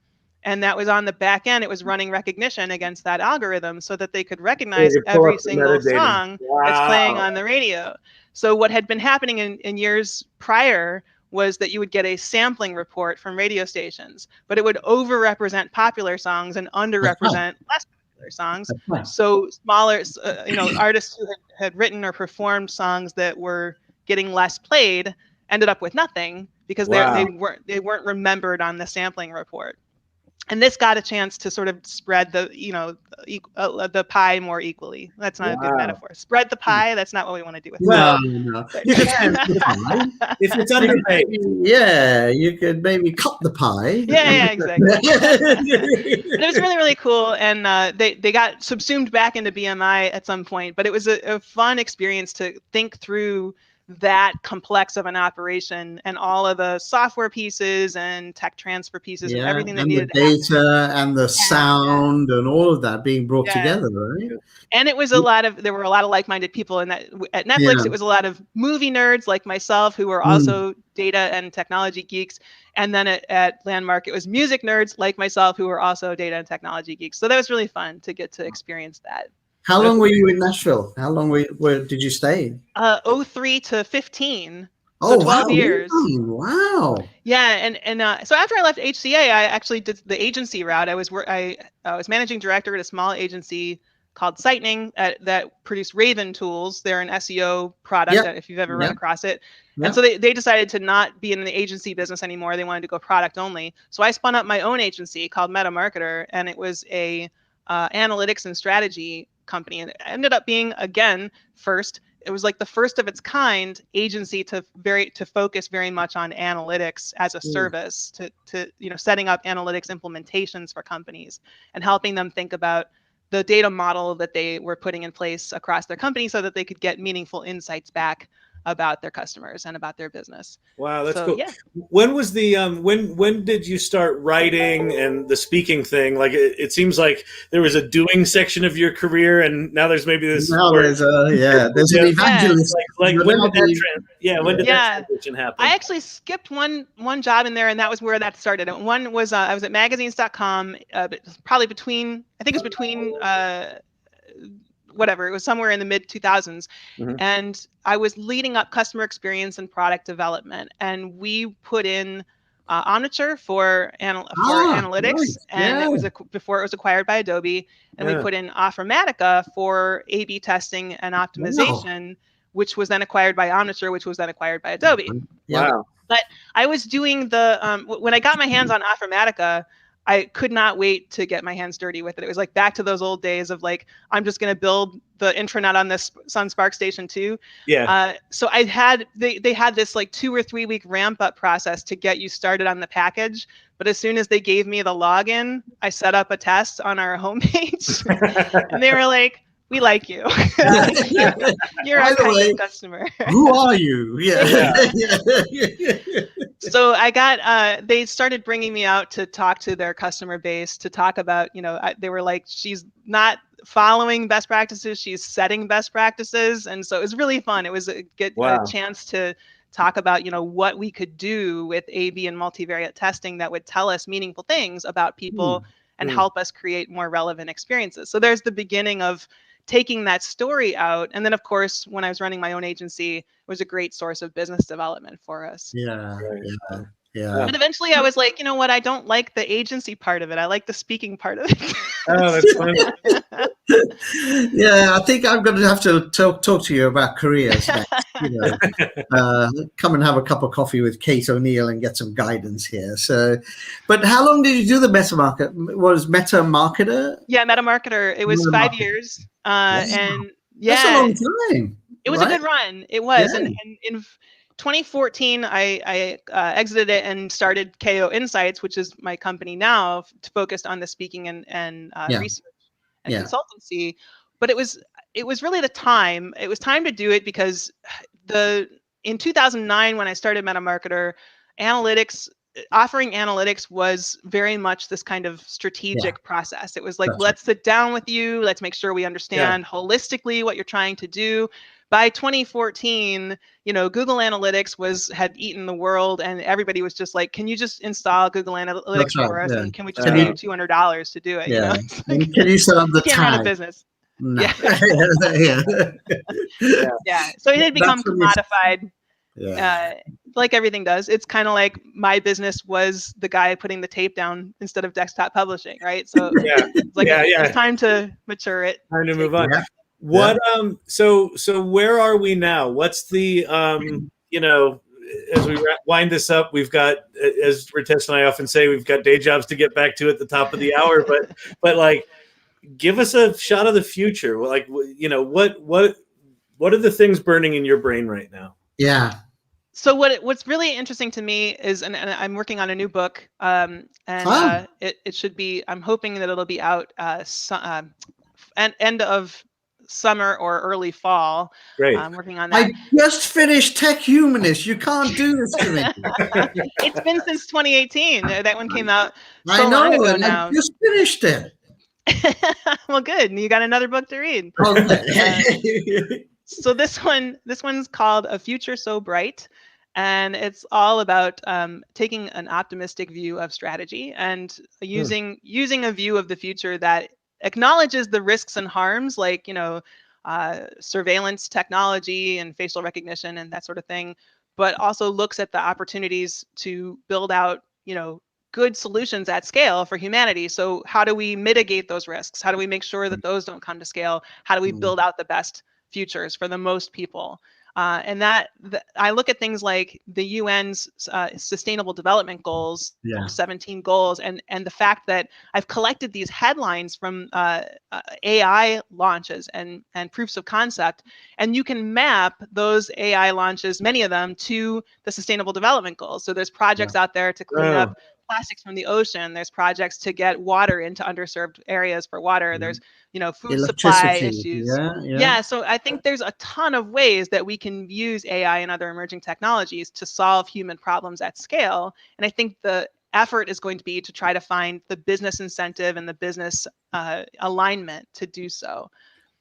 And that was on the back end. It was running recognition against that algorithm so that they could recognize every single song that's playing on the radio. So what had been happening in years prior was that you would get a sampling report from radio stations, but it would overrepresent popular songs and underrepresent less popular songs. So smaller, artists who had written or performed songs that were getting less played ended up with nothing because they weren't remembered on the sampling report. And this got a chance to sort of spread the pie more equally. That's not a good metaphor. Spread the pie. That's not what we want to do with it. No. If it's underpaid. Yeah, you could maybe cut the pie. Yeah, exactly. It was really, really cool. And they got subsumed back into BMI at some point. But it was a fun experience to think through that complex of an operation and all of the software pieces and tech transfer pieces and everything that needed the data and the sound and all of that being brought together, right? And it was there were a lot of like-minded people in that. At Netflix, it was a lot of movie nerds like myself who were also data and technology geeks. And then at Landmark, it was music nerds like myself who were also data and technology geeks. So that was really fun to get to experience that. How long were you in Nashville? How long did you stay? 03 to 15. So 12 years. Wow. Yeah, and so after I left HCA, I actually did the agency route. I was managing director at a small agency called Sightning that produced Raven tools. They're an SEO product if you've ever run across it. And so they decided to not be in the agency business anymore. They wanted to go product only. So I spun up my own agency called Meta Marketer, and it was a analytics and strategy company, and it ended up being, again, it was like the first of its kind agency to focus very much on analytics as a service, to setting up analytics implementations for companies and helping them think about the data model that they were putting in place across their company so that they could get meaningful insights back about their customers and about their business. Wow, that's cool. Yeah. When was the when did you start writing and the speaking thing? Like it seems like there was a doing section of your career, and now there's maybe this. Now there's an evangelist. Like when did that transition happen? I actually skipped one job in there, and that was where that started. And one was I was at magazines.com, probably between whatever, it was somewhere in the mid 2000s. And I was leading up customer experience and product development. And we put in Omniture for analytics, right. and it was before it was acquired by Adobe, and we put in Informatica for A/B testing and optimization, which was then acquired by Omniture, which was then acquired by Adobe. Wow. But I was doing the when I got my hands on Informatica, I could not wait to get my hands dirty with it. It was like back to those old days of like, I'm just going to build the intranet on this Sun Spark Station 2. Yeah. So I had, they had this like 2 or 3 week ramp up process to get you started on the package. But as soon as they gave me the login, I set up a test on our homepage and they were like, we like you. You're our kind of customer. Who are you? So I got, they started bringing me out to talk to their customer base, to talk about, they were like, she's not following best practices, she's setting best practices. And so it was really fun. It was a chance to talk about, what we could do with A/B and multivariate testing that would tell us meaningful things about people and help us create more relevant experiences. So there's the beginning of taking that story out. And then, of course, when I was running my own agency, it was a great source of business development for us. Yeah. But eventually I was like, you know what? I don't like the agency part of it. I like the speaking part of it. Oh, that's funny. Yeah, I think I'm going to have to talk to you about careers next. Come and have a cup of coffee with Kate O'Neill and get some guidance here. So, but how long did you do the Meta Marketer? Yeah, Meta Marketer. It was 5 years. And that's a long time. It was a good run. It was. And in 2014, I exited it and started KO Insights, which is my company now, focused on the speaking and research and consultancy. But it was really the time. It was time to do it because in 2009, when I started Meta Marketer, offering analytics was very much this kind of strategic process. It was like, let's sit down with you. Let's make sure we understand holistically what you're trying to do. By 2014, Google Analytics had eaten the world, and everybody was just like, "Can you just install Google Analytics for us? And can we just pay you $200 to do it?" Can you set up the can't run a business? No. So it had become commodified. Like everything does. It's kind of like my business was the guy putting the tape down instead of desktop publishing, right? So it's time to mature it. Time to move on. What so where are we now? What's the as we wind this up, we've got, as Ritesh and I often say, we've got day jobs to get back to at the top of the hour, but like, give us a shot of the future. Like, what are the things burning in your brain right now? Yeah. So what's really interesting to me is, and I'm working on a new book, it should be, I'm hoping that it'll be out end of summer or early fall. Great. I'm working on that. I just finished Tech Humanist. You can't do this to me. It's been since 2018. That one came out long ago now. I just finished it. Well, good. You got another book to read. Okay. So this one's called A Future So Bright, and it's all about taking an optimistic view of strategy and using a view of the future that acknowledges the risks and harms, like surveillance technology and facial recognition and that sort of thing, but also looks at the opportunities to build out good solutions at scale for humanity. So how do we mitigate those risks? How do we make sure that those don't come to scale? How do we build out the best futures for the most people? And I look at things like the UN's Sustainable Development Goals, 17 goals, and the fact that I've collected these headlines from AI launches and proofs of concept, and you can map those AI launches, many of them, to the Sustainable Development Goals. So there's projects out there to clean up plastics from the ocean. There's projects to get water into underserved areas for water. There's food supply issues. So I think there's a ton of ways that we can use AI and other emerging technologies to solve human problems at scale. And I think the effort is going to be to try to find the business incentive and the business alignment to do so.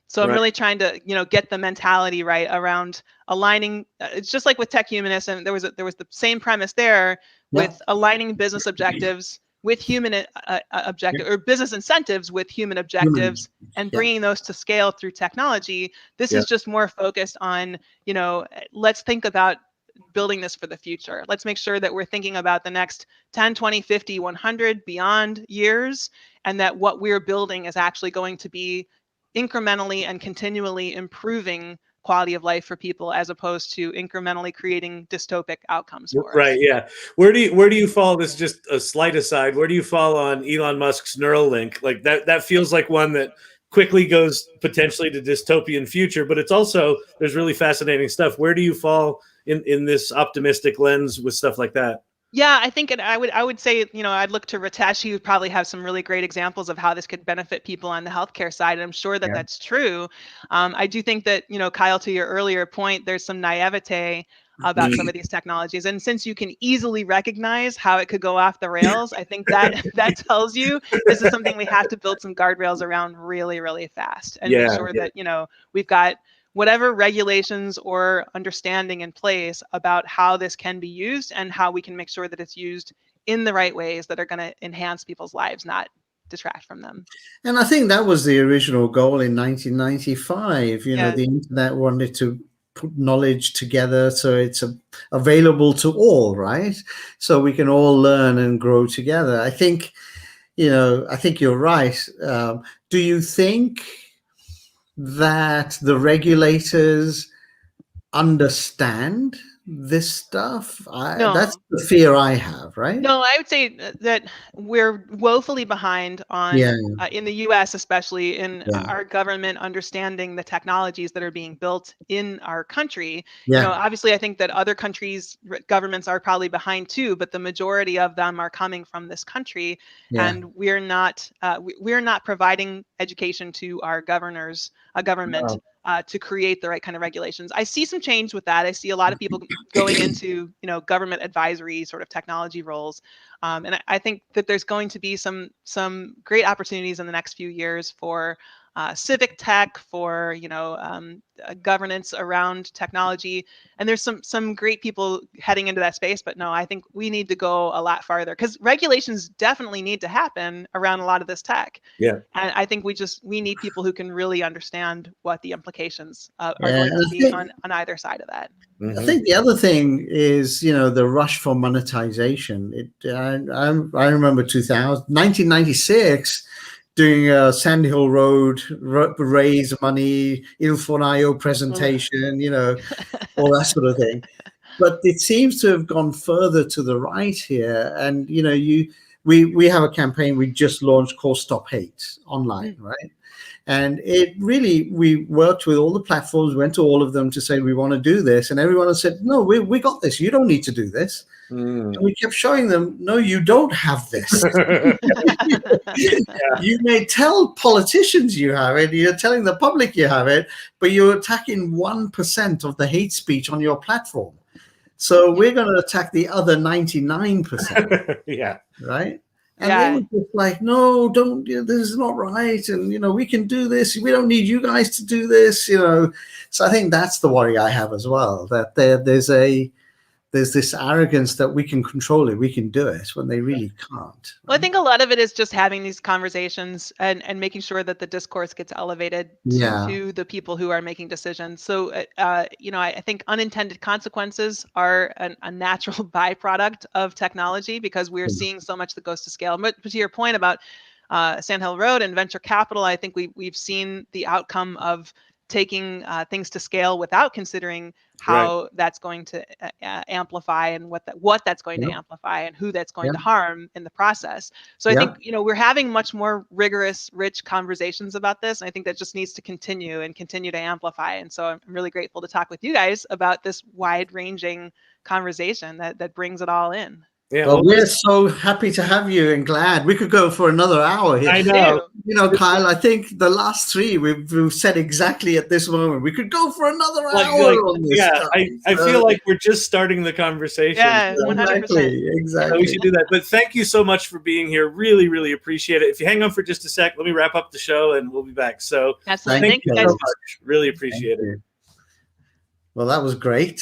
So I'm really trying to, get the mentality right around aligning. It's just like with Tech Humanist, and there was the same premise there with aligning business objectives with human objective or business incentives with human objectives and bringing those to scale through technology. This is just more focused on, let's think about building this for the future. Let's make sure that we're thinking about the next 10, 20, 50, 100 beyond years, and that what we're building is actually going to be incrementally and continually improving quality of life for people, as opposed to incrementally creating dystopic outcomes for us. Right. Yeah. Where do you fall? This is just a slight aside. Where do you fall on Elon Musk's Neuralink? Like that feels like one that quickly goes potentially to dystopian future, but it's also, there's really fascinating stuff. Where do you fall in this optimistic lens with stuff like that? Yeah, I think, and I would say, I'd look to Ritesh. He would probably have some really great examples of how this could benefit people on the healthcare side. And I'm sure that that's true. I do think that, Kyle, to your earlier point, there's some naivete about some of these technologies. And since you can easily recognize how it could go off the rails, I think that tells you this is something we have to build some guardrails around really, really fast, and make sure that, we've got whatever regulations or understanding in place about how this can be used, and how we can make sure that it's used in the right ways that are going to enhance people's lives, not detract from them. And I think that was the original goal in 1995. The internet wanted to put knowledge together so it's available to all, right? So we can all learn and grow together. I think you're right. Do you think that the regulators understand this stuff? No. That's the fear I have, right? No, I would say that we're woefully behind on, in the U.S. especially, in our government understanding the technologies that are being built in our country. Obviously, I think that other countries' governments are probably behind too, but the majority of them are coming from this country, and we're not providing education to our government. To create the right kind of regulations. I see some change with that. I see a lot of people going into, government advisory sort of technology roles. And I think that there's going to be some great opportunities in the next few years for civic tech, for governance around technology, and there's some great people heading into that space. But no, I think we need to go a lot farther, because regulations definitely need to happen around a lot of this tech. And I think we need people who can really understand what the implications are going to be on either side of that. I think the other thing is, the rush for monetization. I remember 1996. Doing Sandy Hill Road, raise money, Il Fornaio presentation, all that sort of thing. But it seems to have gone further to the right here. And, we have a campaign we just launched called Stop Hate online, right? And we worked with all the platforms, went to all of them to say, we want to do this. And everyone has said, no, we got this. You don't need to do this. And we kept showing them, no, you don't have this. You may tell politicians you have it, you're telling the public you have it, but you're attacking 1% of the hate speech on your platform. So we're going to attack the other 99%. Right? And they were just like, no, don't, this is not right. And, we can do this. We don't need you guys to do this, So I think that's the worry I have as well, that there's this arrogance that we can control it, we can do it, when they really can't. Right? Well, I think a lot of it is just having these conversations and making sure that the discourse gets elevated to the people who are making decisions. So, I think unintended consequences are a natural byproduct of technology, because we're seeing so much that goes to scale. But to your point about Sand Hill Road and venture capital, I think we've seen the outcome of taking things to scale without considering how that's going to amplify, and what that's going to amplify, and who that's going to harm in the process. So I think, we're having much more rigorous, rich conversations about this. And I think that just needs to continue to amplify. And so I'm really grateful to talk with you guys about this wide-ranging conversation that brings it all in. Yeah, well, we're so happy to have you, and glad. We could go for another hour here. I know. Kyle, I think the last three we've said exactly at this moment. We could go for another hour on this. Yeah, I feel like we're just starting the conversation. Yeah, 100%. Exactly. So we should do that. But thank you so much for being here. Really, really appreciate it. If you hang on for just a sec, let me wrap up the show and we'll be back. So absolutely. Thank you so much. Really appreciate it. Well, that was great.